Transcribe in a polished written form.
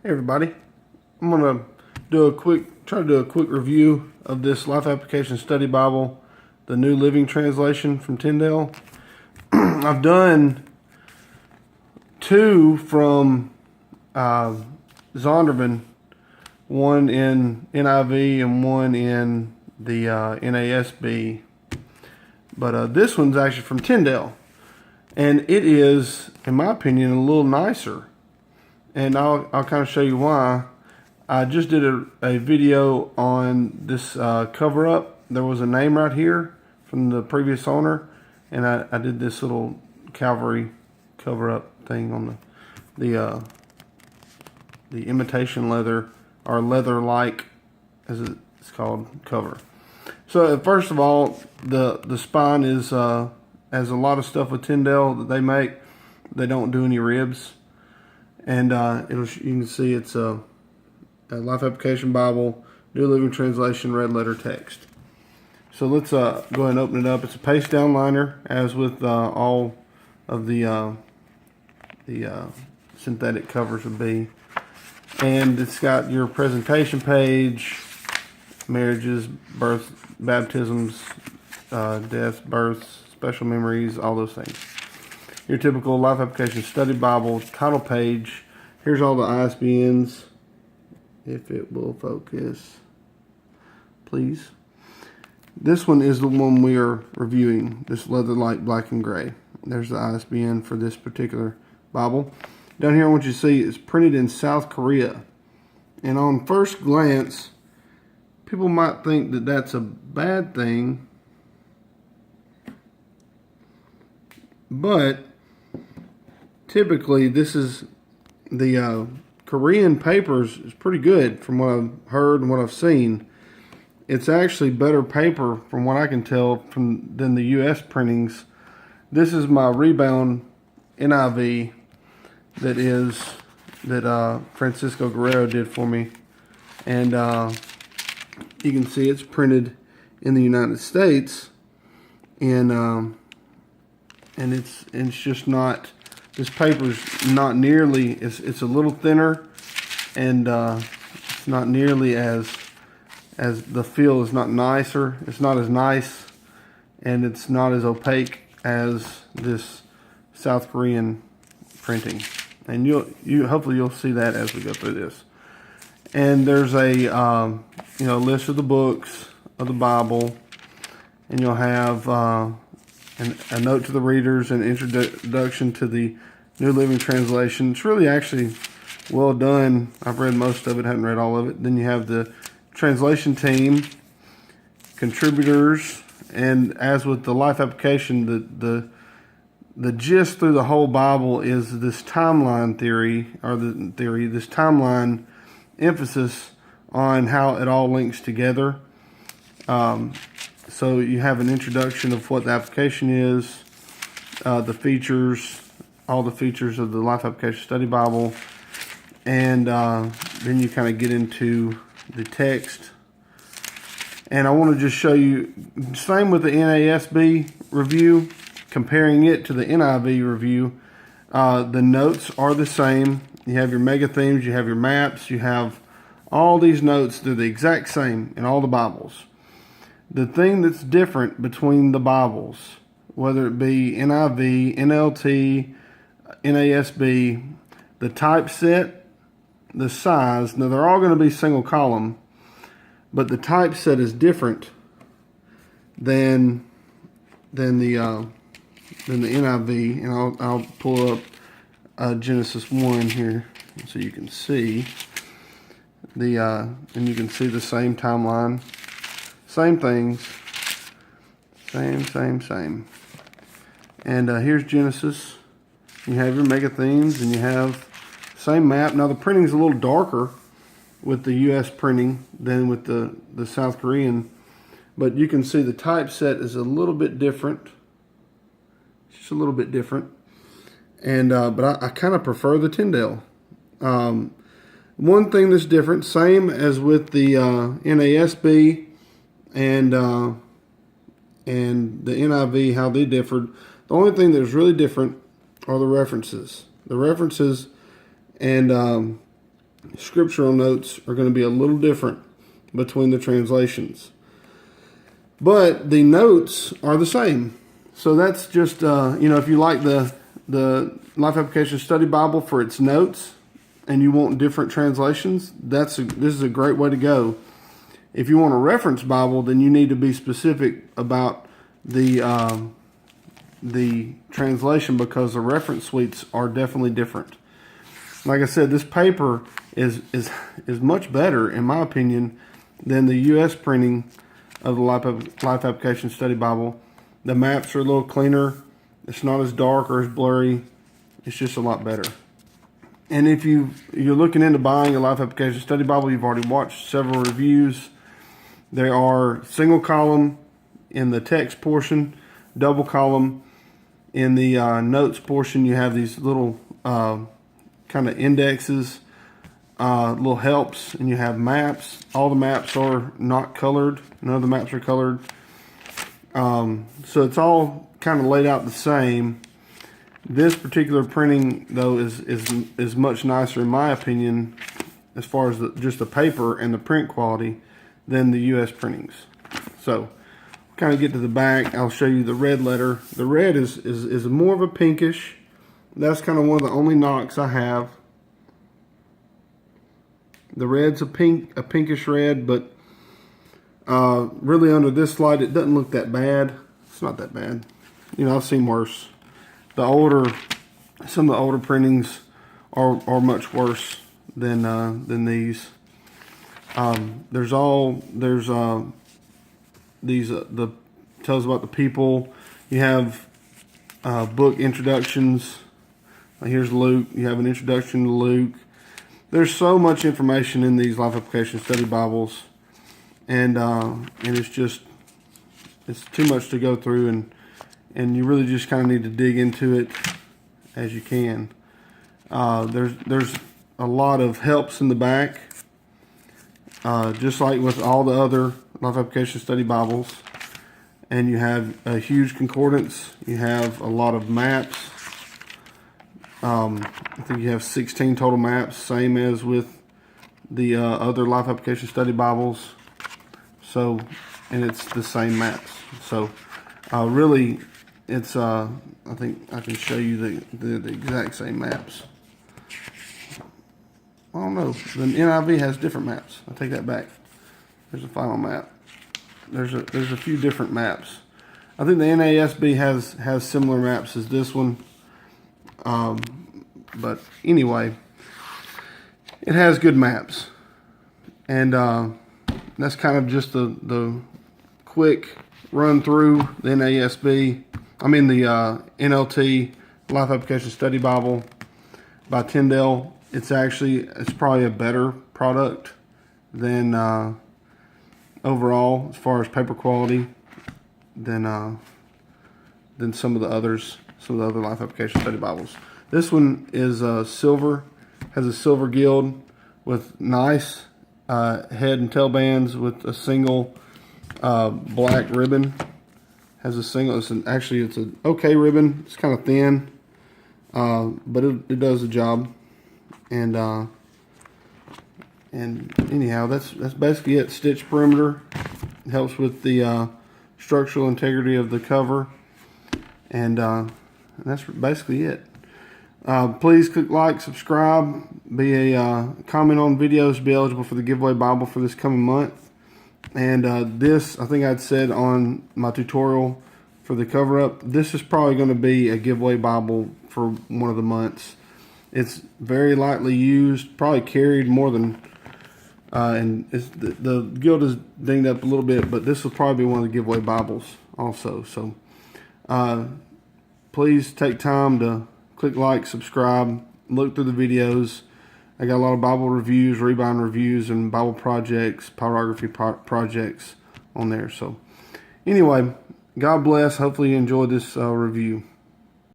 Hey everybody, I'm going to try to do a quick review of this Life Application Study Bible, the New Living Translation from Tyndale. I've done two from Zondervan, one in NIV and one in the NASB, but this one's actually from Tyndale, and it is, in my opinion, a little nicer. And I'll kind of show you why. I just did a video on this cover up. There was a name right here from the previous owner, and I did this little Calvary cover up thing on the imitation leather, or leather-like, as it's called, cover. So first of all, the spine is as a lot of stuff with Tyndale that they make, they don't do any ribs. And you can see it's a Life Application Bible, New Living Translation, red letter text. So let's go ahead and open it up. It's a paste down liner, as with all of the synthetic covers would be. And it's got your presentation page, marriages, births, baptisms, deaths, births, special memories, all those things. Your typical Life Application Study Bible title page. Here's all the ISBNs, if it will focus, please. This one is the one we are reviewing, this leather-like black and gray. There's the ISBN for this particular Bible. Down here I want you to see it's printed in South Korea. And on first glance, people might think that that's a bad thing, but typically this is the Korean papers is pretty good from what I've heard and what I've seen. It's actually better paper from what I can tell than the US printings. This is my Rebound NIV that Francisco Guerrero did for me, and you can see it's printed in the United States, and it's just not. This paper's not nearly. It's a little thinner, and it's not nearly as the feel is not nicer. It's not as nice, and it's not as opaque as this South Korean printing. And you hopefully you'll see that as we go through this. And there's a list of the books of the Bible, and you'll have a note to the readers, an introduction to the New Living Translation. It's really actually well done. I've read most of it, haven't read all of it. Then you have the translation team, contributors, and as with the Life Application, the gist through the whole Bible is this timeline theory, this timeline emphasis on how it all links together. So you have an introduction of what the application is, the features, all the features of the Life Application Study Bible, and then you kind of get into the text. And I want to just show you, same with the NASB review, comparing it to the NIV review. The notes are the same. You have your mega themes, you have your maps, you have all these notes. They're the exact same in all the Bibles. The thing that's different between the Bibles, whether it be NIV, NLT, NASB, the typeset, the size, now they're all going to be single column, but the typeset is different than the NIV. And I'll pull up Genesis 1 here so you can see and you can see the same timeline. Same things, same. And here's Genesis. You have your mega themes, and you have same map. Now the printing's a little darker with the U.S. printing than with the South Korean, but you can see the typeset is a little bit different. Just a little bit different, and but I kind of prefer the Tyndale. One thing that's different, same as with the NASB. And the NIV, how they differed. The only thing that's really different are the references. The references, and scriptural notes are going to be a little different between the translations. But the notes are the same. So that's just, if you like the Life Application Study Bible for its notes and you want different translations, this is a great way to go. If you want a reference Bible, then you need to be specific about the translation, because the reference suites are definitely different. Like I said, this paper is much better, in my opinion, than the U.S. printing of the Life Application Study Bible. The maps are a little cleaner. It's not as dark or as blurry. It's just a lot better. And if you're looking into buying a Life Application Study Bible, you've already watched several reviews. There are single column in the text portion, double column in the notes portion. You have these little kind of indexes, little helps, and you have maps. All the maps are not colored. None of the maps are colored. So it's all kind of laid out the same. This particular printing, though, is much nicer, in my opinion, as far as just the paper and the print quality, than the U.S. printings. So, kind of get to the back. I'll show you the red letter. The red is more of a pinkish. That's kind of one of the only knocks I have. The red's a pinkish red, but really under this light, it doesn't look that bad. It's not that bad. I've seen worse. Some of the older printings are much worse than these. There's these the tells about the people. You have book introductions. Here's Luke. You have an introduction to Luke. There's so much information in these Life Application Study Bibles, and it's too much to go through, and you really just kind of need to dig into it as you can. There's a lot of helps in the back, just like with all the other Life Application Study Bibles. And you have a huge concordance. You have a lot of maps. I think you have 16 total maps, same as with the other Life Application Study Bibles. So, and it's the same maps. So, really, it's I think I can show you the exact same maps. I don't know. The NIV has different maps. I take that back. There's a final map. There's a few different maps. I think the NASB has similar maps as this one. But anyway, it has good maps. And that's kind of just the quick run through the NASB. I mean the NLT Life Application Study Bible by Tyndale. It's probably a better product than overall, as far as paper quality, than some of the other Life Application Study Bibles. This one is silver, has a silver gild with nice head and tail bands with a single black ribbon. Has a single. It's an okay ribbon. It's kind of thin, but it does the job. And anyhow, that's basically it. Stitch perimeter. It helps with the structural integrity of the cover, and that's basically it. Please click like, subscribe, be a comment on videos, be eligible for the giveaway Bible for this coming month. And this, I think I'd said on my tutorial for the cover up, this is probably going to be a giveaway Bible for one of the months. It's very lightly used, probably carried more than, and the gild is dinged up a little bit, but this will probably be one of the giveaway Bibles also. So please take time to click like, subscribe, look through the videos. I got a lot of Bible reviews, rebind reviews, and Bible projects, pyrography projects on there. So anyway, God bless. Hopefully you enjoyed this review.